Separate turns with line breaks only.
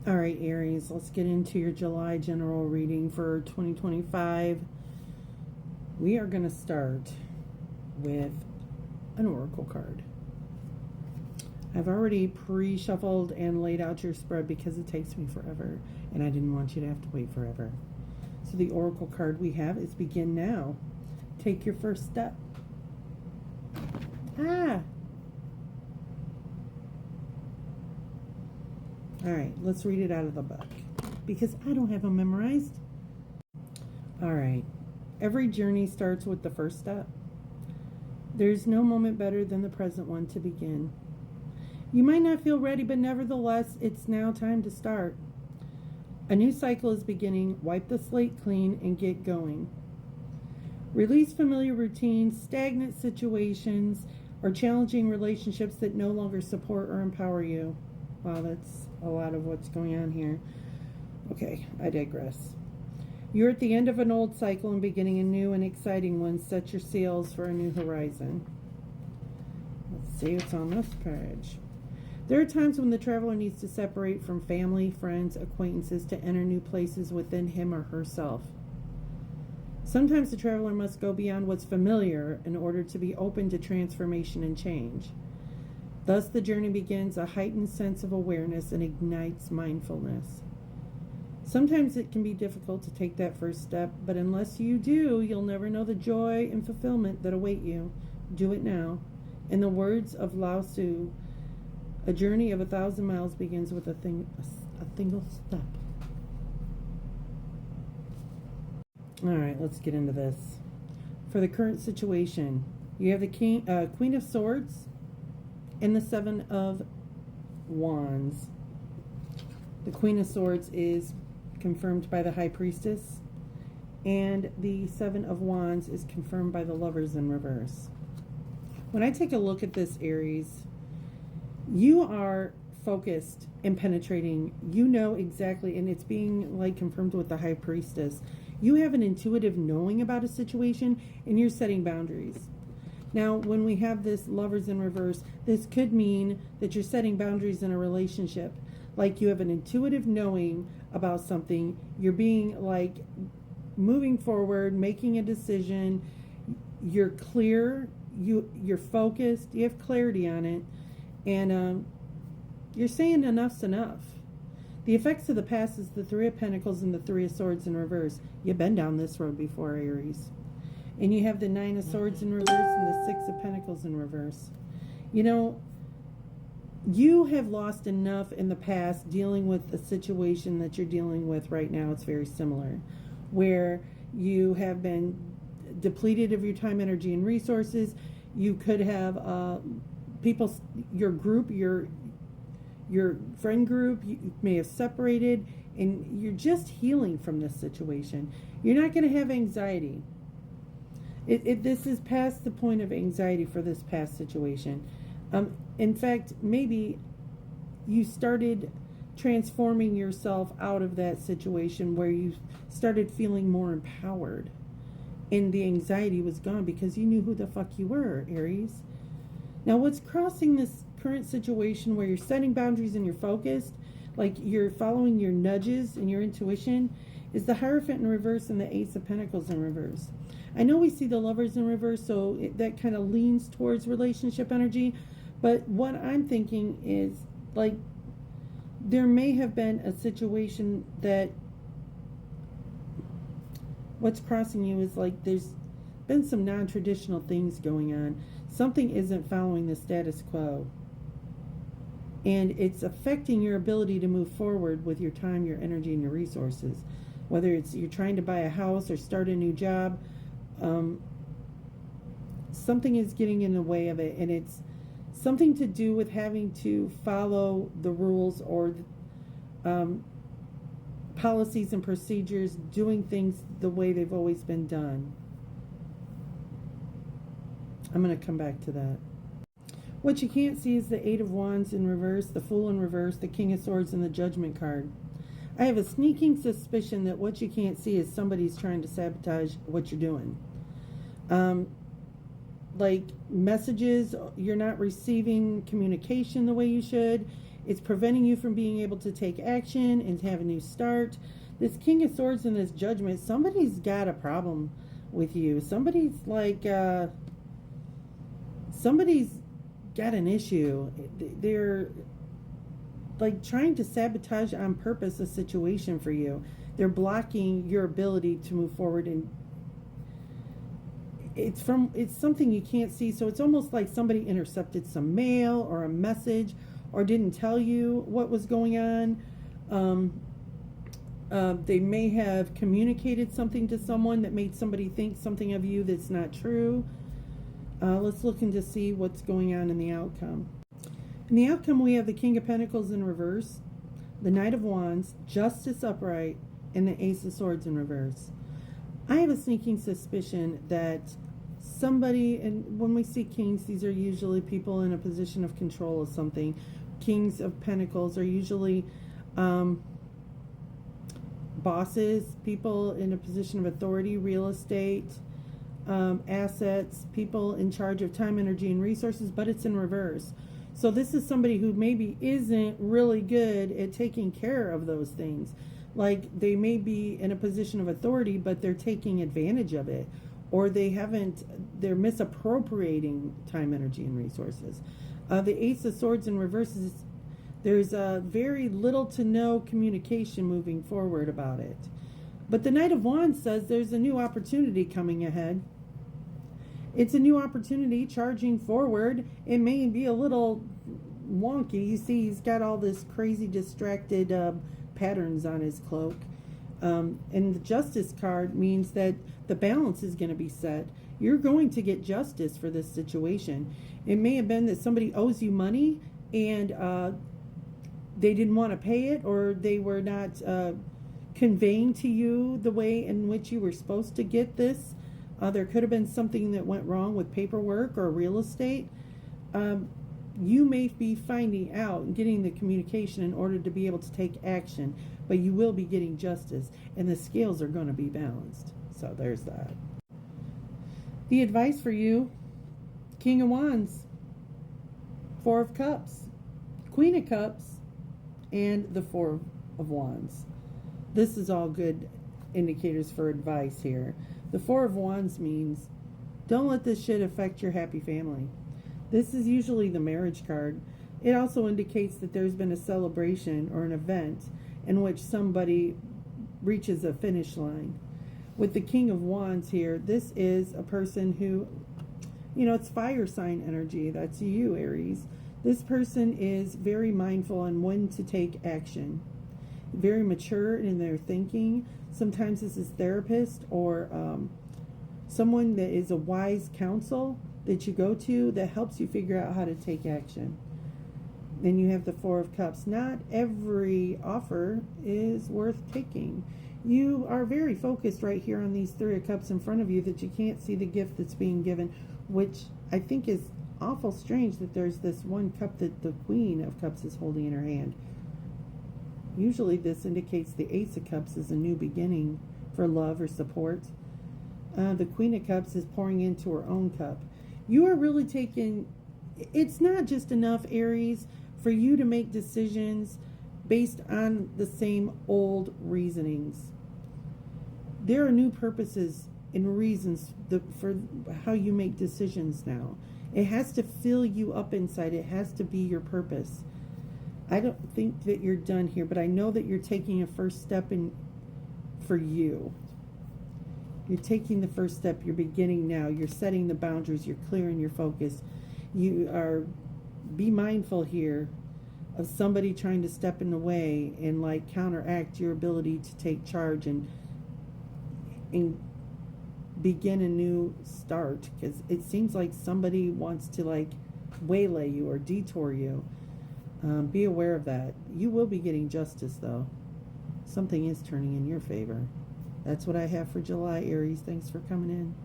All right, Aries, let's get into your July general reading for 2025. We are going to start with an oracle card. I've already pre-shuffled and laid out your spread because it takes me forever, and I didn't want you to have to wait forever. So the oracle card we have is Begin Now. Take your first step. All right, let's read it out of the book because I don't have them memorized. All right, every journey starts with the first step. There's no moment better than the present one to begin. You might not feel ready, but nevertheless, it's now time to start. A new cycle is beginning. Wipe the slate clean and get going. Release familiar routines, stagnant situations, or challenging relationships that no longer support or empower you. Wow, that's a lot of what's going on here. Okay, I digress. You're at the end of an old cycle and beginning a new and exciting one. Set your sails for a new horizon. Let's see what's on this page. There are times when the traveler needs to separate from family, friends, acquaintances to enter new places within him or herself. Sometimes the traveler must go beyond what's familiar in order to be open to transformation and change. Thus, the journey begins a heightened sense of awareness and ignites mindfulness. Sometimes it can be difficult to take that first step, but unless you do, you'll never know the joy and fulfillment that await you. Do it now. In the words of Lao Tzu, a journey of 1,000 miles begins with a single step. All right, let's get into this. For the current situation, you have the Queen of Swords and the Seven of Wands. The Queen of Swords is confirmed by the High Priestess, and the Seven of Wands is confirmed by the Lovers in reverse. When I take a look at this, Aries, you are focused and penetrating. You know exactly, and it's being like confirmed with the High Priestess. You have an intuitive knowing about a situation, and you're setting boundaries. Now, when we have this Lovers in reverse, this could mean that you're setting boundaries in a relationship. Like you have an intuitive knowing about something. You're being like moving forward, making a decision. You're clear. You're focused. You have clarity on it. And you're saying enough's enough. The effects of the past is the Three of Pentacles and the Three of Swords in reverse. You've been down this road before, Aries. And you have the Nine of Swords in reverse and the Six of Pentacles in reverse. You know, you have lost enough in the past dealing with the situation that you're dealing with right now. It's very similar. Where you have been depleted of your time, energy, and resources. You could have people, your group, your friend group, you may have separated, and you're just healing from this situation. You're not going to have anxiety. This is past the point of anxiety for this past situation. In fact, maybe you started transforming yourself out of that situation where you started feeling more empowered, and the anxiety was gone because you knew who the fuck you were, Aries. Now, what's crossing this current situation where you're setting boundaries and you're focused, like you're following your nudges and your intuition, is the Hierophant in reverse and the Ace of Pentacles in reverse. I know we see the Lovers in reverse, so that kind of leans towards relationship energy, but what I'm thinking is, like, there may have been a situation that what's crossing you is like there's been some non-traditional things going on. Something isn't following the status quo. And it's affecting your ability to move forward with your time, your energy, and your resources. Whether it's you're trying to buy a house or start a new job, something is getting in the way of it. And it's something to do with having to follow the rules or policies and procedures, doing things the way they've always been done. I'm going to come back to that. What you can't see is the Eight of Wands in reverse, the Fool in reverse, the King of Swords, and the Judgment card. I have a sneaking suspicion that what you can't see is somebody's trying to sabotage what you're doing. Like messages, you're not receiving communication the way you should. It's preventing you from being able to take action and have a new start. This King of Swords and this Judgment, somebody's got a problem with you. Somebody's got an issue. They're like trying to sabotage on purpose a situation for you. They're blocking your ability to move forward, and it's something you can't see. So it's almost like somebody intercepted some mail or a message, or didn't tell you what was going on. They may have communicated something to someone that made somebody think something of you that's not true. Let's look and just see what's going on in the outcome. In the outcome, we have the King of Pentacles in reverse, the Knight of Wands, Justice upright, and the Ace of Swords in reverse. I have a sneaking suspicion that somebody, and when we see kings, these are usually people in a position of control of something. Kings of Pentacles are usually bosses, people in a position of authority, real estate, assets, people in charge of time, energy, and resources, but it's in reverse. So this is somebody who maybe isn't really good at taking care of those things. Like they may be in a position of authority, but they're taking advantage of it, or they're misappropriating time, energy, and resources. The Ace of Swords in reverse is, there's very little to no communication moving forward about it. But the Knight of Wands says there's a new opportunity coming ahead. It's a new opportunity charging forward. It may be a little wonky. You see, he's got all this crazy distracted patterns on his cloak. And the Justice card means that the balance is going to be set. You're going to get justice for this situation. It may have been that somebody owes you money and they didn't want to pay it, or they were not conveying to you the way in which you were supposed to get this. There could have been something that went wrong with paperwork or real estate. You may be finding out and getting the communication in order to be able to take action, but you will be getting justice, and the scales are going to be balanced. So there's that. The advice for you: King of Wands, Four of Cups, Queen of Cups, and the Four of Wands. This is all good indicators for advice here. The Four of Wands means don't let this shit affect your happy family. This is usually the marriage card. It also indicates that there's been a celebration or an event in which somebody reaches a finish line. With the King of Wands here, this is a person who, it's fire sign energy. That's you, Aries. This person is very mindful on when to take action. Very mature in their thinking. Sometimes this is therapist or someone that is a wise counsel that you go to that helps you figure out how to take action. Then you have the Four of Cups. Not every offer is worth taking. You are very focused right here on these Three of Cups in front of you that you can't see the gift that's being given, which I think is awful strange that there's this one cup that the Queen of Cups is holding in her hand. Usually this indicates the Ace of Cups is a new beginning for love or support. The Queen of Cups is pouring into her own cup. You are really taking, it's not just enough, Aries, for you to make decisions based on the same old reasonings. There are new purposes and reasons for how you make decisions now. It has to fill you up inside. It has to be your purpose. I don't think that you're done here, but I know that you're taking a first step for you. You're taking the first step. You're beginning now. You're setting the boundaries. You're clearing your focus. Be mindful here of somebody trying to step in the way and counteract your ability to take charge and begin a new start, because it seems like somebody wants to waylay you or detour you. Be aware of that. You will be getting justice, though. Something is turning in your favor. That's what I have for July, Aries. Thanks for coming in.